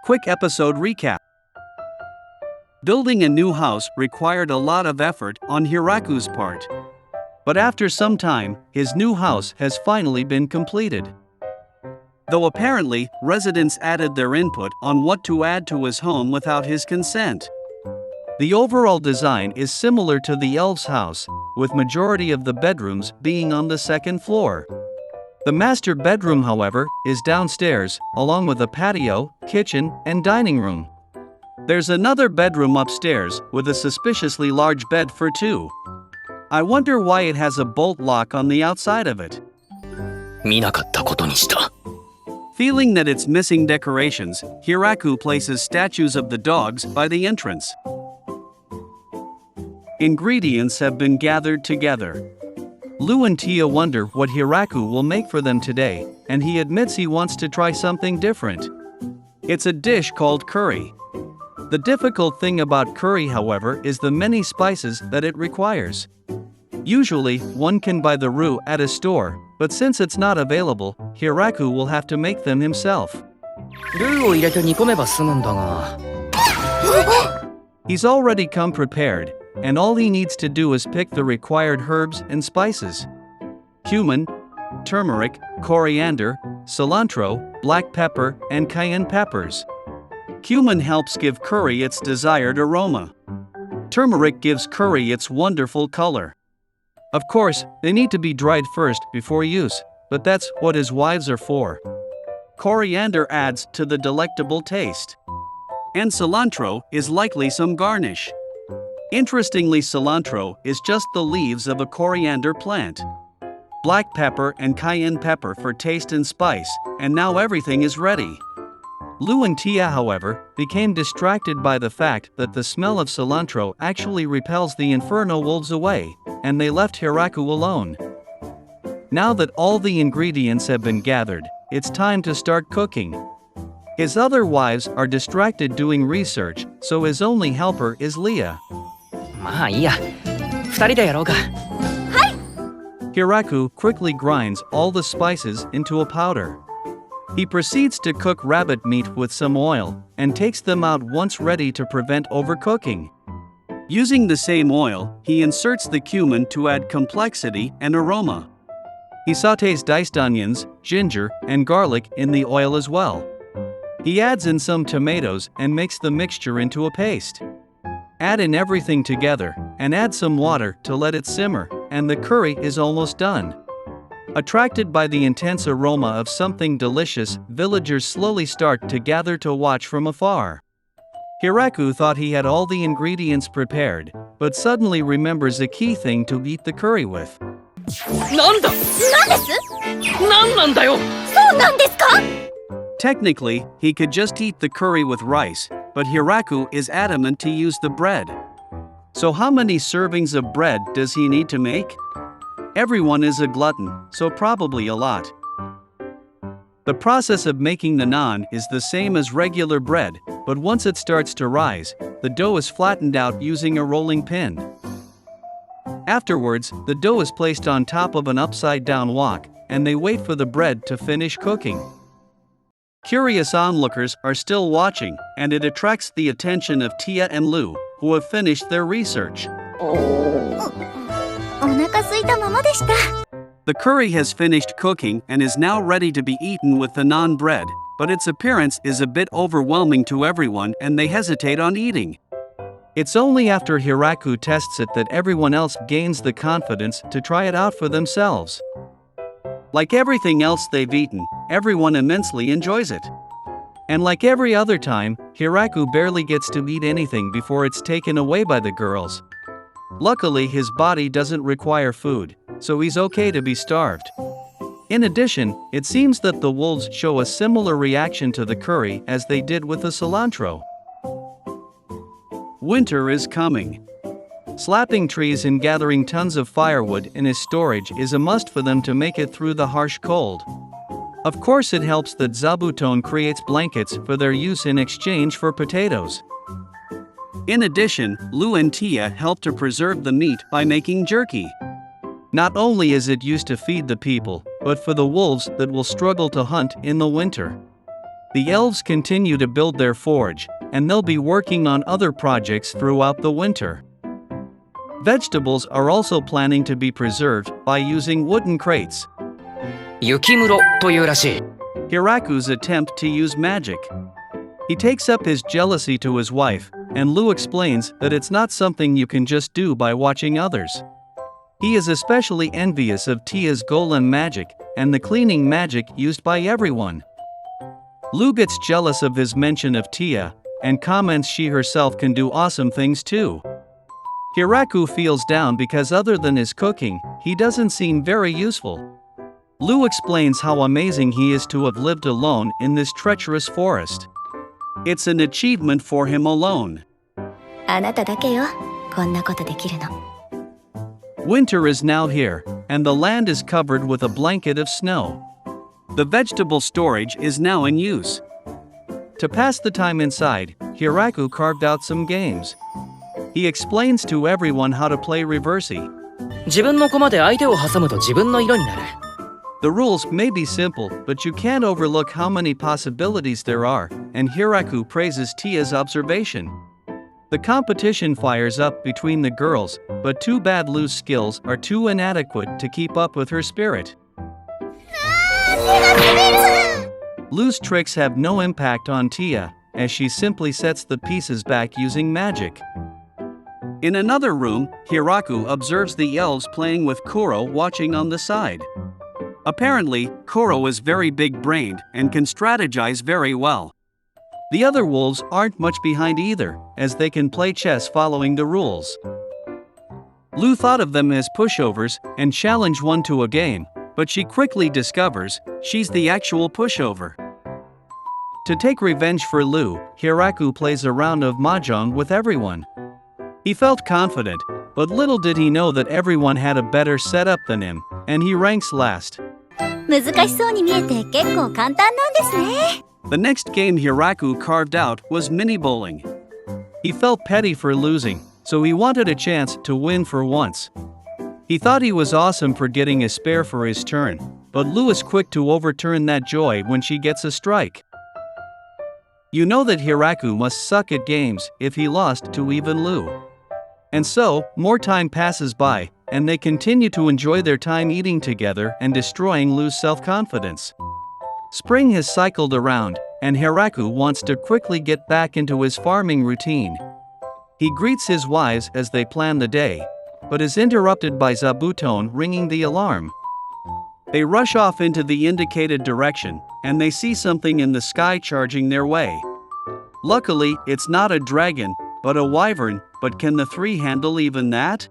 Quick episode recap. Building a new house required a lot of effort on Hiraku's part. But after some time, his new house has finally been completed. Though apparently, residents added their input on what to add to his home without his consent. The overall design is similar to the elf's house, with majority of the bedrooms being on the second floor. The master bedroom, however, is downstairs, along with a patio, kitchen, and dining room. There's another bedroom upstairs, with a suspiciously large bed for two. I wonder why it has a bolt lock on the outside of it. 見なかったことにした。 Feeling that it's missing decorations, Hiraku places statues of the dogs by the entrance. Ingredients have been gathered together. Lu and Tia wonder what Hiraku will make for them today, and he admits he wants to try something different. It's a dish called curry. The difficult thing about curry, however, is the many spices that it requires. Usually, one can buy the roux at a store, but since it's not available, Hiraku will have to make them himself. ルーを入れて煮込めば済むんだが。He's already come prepared, and all he needs to do is pick the required herbs and spices. Cumin, turmeric, coriander, cilantro, black pepper, and cayenne peppers. Cumin helps give curry its desired aroma. Turmeric gives curry its wonderful color. Of course, they need to be dried first before use, but that's what his wives are for. Coriander adds to the delectable taste. And cilantro is likely some garnish. Interestingly, cilantro is just the leaves of a coriander plant. Black pepper and cayenne pepper for taste and spice, and now everything is ready. Lu and Tia, however, became distracted by the fact that the smell of cilantro actually repels the inferno wolves away, and they left Hiraku alone. Now that all the ingredients have been gathered, it's time to start cooking. His other wives are distracted doing research, so his only helper is Leah. まあいいや。二人でやろうか。Hiraku quickly grinds all the spices into a powder. He proceeds to cook rabbit meat with some oil, and takes them out once ready to prevent overcooking. Using the same oil, he inserts the cumin to add complexity and aroma. He sautés diced onions, ginger, and garlic in the oil as well. He adds in some tomatoes and makes the mixture into a paste. Add in everything together, and add some water to let it simmer, and the curry is almost done. Attracted by the intense aroma of something delicious, villagers slowly start to gather to watch from afar. Hiraku thought he had all the ingredients prepared, but suddenly remembers a key thing to eat the curry with. なんだ。なんなんだよ。そうなんですか? Technically, he could just eat the curry with rice, but Hiraku is adamant to use the bread. So how many servings of bread does he need to make? Everyone is a glutton, so probably a lot. The process of making the naan is the same as regular bread, but once it starts to rise, the dough is flattened out using a rolling pin. Afterwards, the dough is placed on top of an upside-down wok, and they wait for the bread to finish cooking. Curious onlookers are still watching, and it attracts the attention of Tia and Lu, who have finished their research. お腹空いたままでした。 The curry has finished cooking and is now ready to be eaten with the naan bread, but its appearance is a bit overwhelming to everyone and they hesitate on eating. It's only after Hiraku tests it that everyone else gains the confidence to try it out for themselves. Like everything else they've eaten, everyone immensely enjoys it. And like every other time, Hiraku barely gets to eat anything before it's taken away by the girls. Luckily, his body doesn't require food, so he's okay to be starved. In addition, it seems that the wolves show a similar reaction to the curry as they did with the cilantro. Winter is coming. Slapping trees and gathering tons of firewood in his storage is a must for them to make it through the harsh cold. Of course, it helps that Zabuton creates blankets for their use in exchange for potatoes. In addition, Lu and Tia help to preserve the meat by making jerky. Not only is it used to feed the people, but for the wolves that will struggle to hunt in the winter. The elves continue to build their forge, and they'll be working on other projects throughout the winter. Vegetables are also planning to be preserved by using wooden crates. 雪室というらしい。 Hiraku's attempt to use magic. He takes up his jealousy to his wife, and Lu explains that it's not something you can just do by watching others. He is especially envious of Tia's golem magic and the cleaning magic used by everyone. Lu gets jealous of his mention of Tia, and comments she herself can do awesome things too. Hiraku feels down because other than his cooking, he doesn't seem very useful. Lu explains how amazing he is to have lived alone in this treacherous forest. It's an achievement for him alone. あなただけよ、こんなことできるの。Winter is now here, and the land is covered with a blanket of snow. The vegetable storage is now in use. To pass the time inside, Hiraku carved out some games. He explains to everyone how to play reversi. 自分の駒で相手を挟むと自分の色になる。 The rules may be simple, but you can't overlook how many possibilities there are, and Hiraku praises Tia's observation. The competition fires up between the girls, but too bad Lu's skills are too inadequate to keep up with her spirit. Lu's tricks have no impact on Tia, as she simply sets the pieces back using magic. In another room, Hiraku observes the elves playing with Kuro watching on the side. Apparently, Kuro is very big-brained and can strategize very well. The other wolves aren't much behind either, as they can play chess following the rules. Lu thought of them as pushovers and challenged one to a game, but she quickly discovers she's the actual pushover. To take revenge for Lu, Hiraku plays a round of mahjong with everyone. He felt confident, but little did he know that everyone had a better setup than him, and he ranks last. 難しそうに見えて結構簡単なんですね。The next game Hiraku carved out was mini bowling. He felt petty for losing, so he wanted a chance to win for once. He thought he was awesome for getting a spare for his turn, but Lu is quick to overturn that joy when she gets a strike. You know that Hiraku must suck at games if he lost to even Lu. And so, more time passes by, and they continue to enjoy their time eating together and destroying Lu's self-confidence. Spring has cycled around, and Hiraku wants to quickly get back into his farming routine. He greets his wives as they plan the day, but is interrupted by Zabuton ringing the alarm. They rush off into the indicated direction, and they see something in the sky charging their way. Luckily, it's not a dragon, but a wyvern, but can the three handle even that?